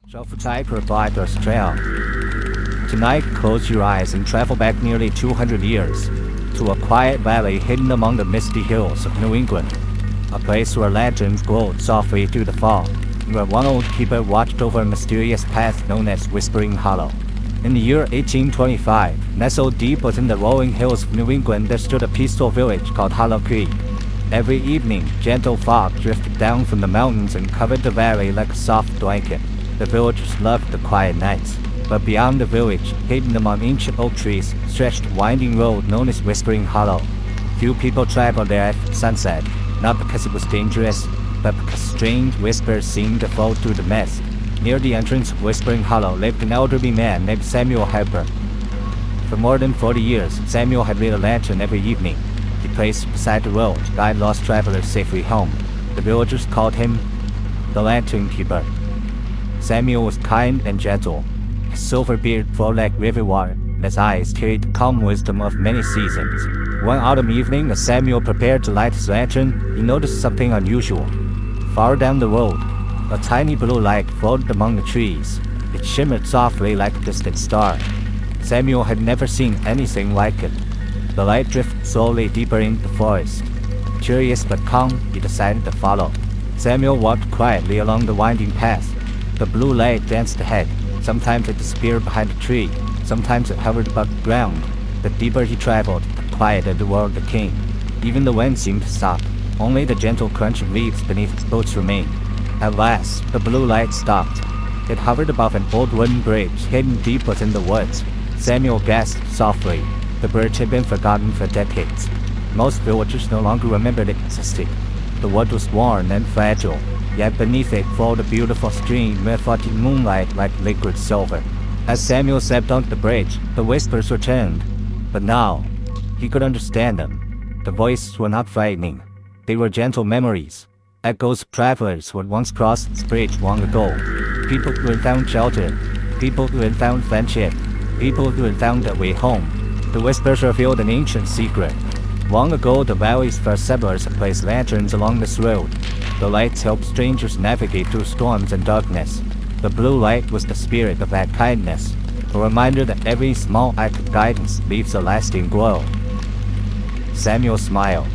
Self-type provide us trail. Tonight, close your eyes and travel back nearly 200 years to a quiet valley hidden among the misty hills of New England, a place where legends glowed softly through the fog, where one old keeper watched over a mysterious path known as Whispering Hollow. In the year 1825, nestled deep within the rolling hills of New England, there stood a peaceful village called Hollow Creek. Every evening, gentle fog drifted down from the mountains and covered the valley like a soft blanket. The villagers loved the quiet nights, but beyond the village, hidden among ancient oak trees, stretched a winding road known as Whispering Hollow. Few people traveled there at sunset, not because it was dangerous, but because strange whispers seemed to float through the mist. Near the entrance of Whispering Hollow lived an elderly man named Samuel Harper. For more than 40 years, Samuel had lit a lantern every evening. He placed beside the road to guide lost travelers safely home. The villagers called him the Lantern Keeper. Samuel was kind and gentle. His silver beard flowed like river water, and his eyes carried the calm wisdom of many seasons. One autumn evening, as Samuel prepared to light his lantern, he noticed something unusual. Far down the road, a tiny blue light floated among the trees. It shimmered softly like a distant star. Samuel had never seen anything like it. The light drifted slowly deeper into the forest. Curious but calm, he decided to follow. Samuel walked quietly along the winding path. The blue light danced ahead. Sometimes it disappeared behind a tree. Sometimes it hovered above the ground. The deeper he traveled, the quieter the world became. Even the wind seemed to stop. Only the gentle crunch of leaves beneath his boots remained. At last, the blue light stopped. It hovered above an old wooden bridge hidden deep within the woods. Samuel gasped softly. The bridge had been forgotten for decades. Most villagers no longer remembered it existed. The wood was worn and fragile, yet beneath it flowed a beautiful stream reflecting moonlight like liquid silver. As Samuel stepped onto the bridge, the whispers returned. But now, he could understand them. The voices were not frightening. They were gentle memories. Echoes of travelers who had once crossed this bridge long ago. People who had found shelter. People who had found friendship. People who had found their way home. The whispers revealed an ancient secret. Long ago, the valley's first settlers had placed lanterns along this road. The lights helped strangers navigate through storms and darkness. The blue light was the spirit of that kindness, a reminder that every small act of guidance leaves a lasting glow. Samuel smiled.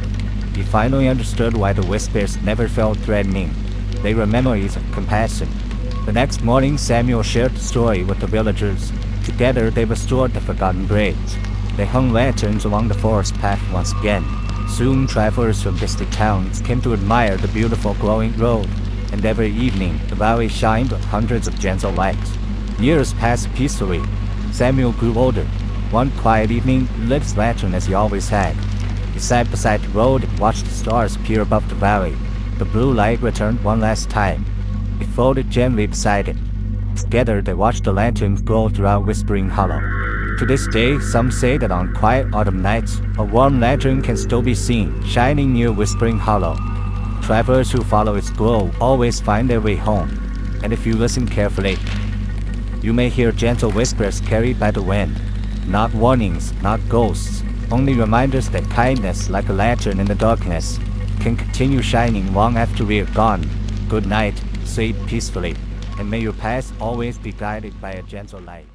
He finally understood why the whispers never felt threatening. They were memories of compassion. The next morning, Samuel shared the story with the villagers. Together, they restored the forgotten bridge. They hung lanterns along the forest path once again. Soon, travelers from distant towns came to admire the beautiful glowing road, and every evening, the valley shined with hundreds of gentle lights. Years passed peacefully. Samuel grew older. One quiet evening, he lit his lantern as he always had. He sat beside the road and watched the stars appear above the valley. The blue light returned one last time. It floated gently beside it. Together, they watched the lanterns glow throughout Whispering Hollow. To this day, some say that on quiet autumn nights, a warm lantern can still be seen, shining near Whispering Hollow. Travelers who follow its glow always find their way home. And if you listen carefully, you may hear gentle whispers carried by the wind. Not warnings, not ghosts, only reminders that kindness, like a lantern in the darkness, can continue shining long after we are gone. Good night, sleep peacefully, and may your path always be guided by a gentle light.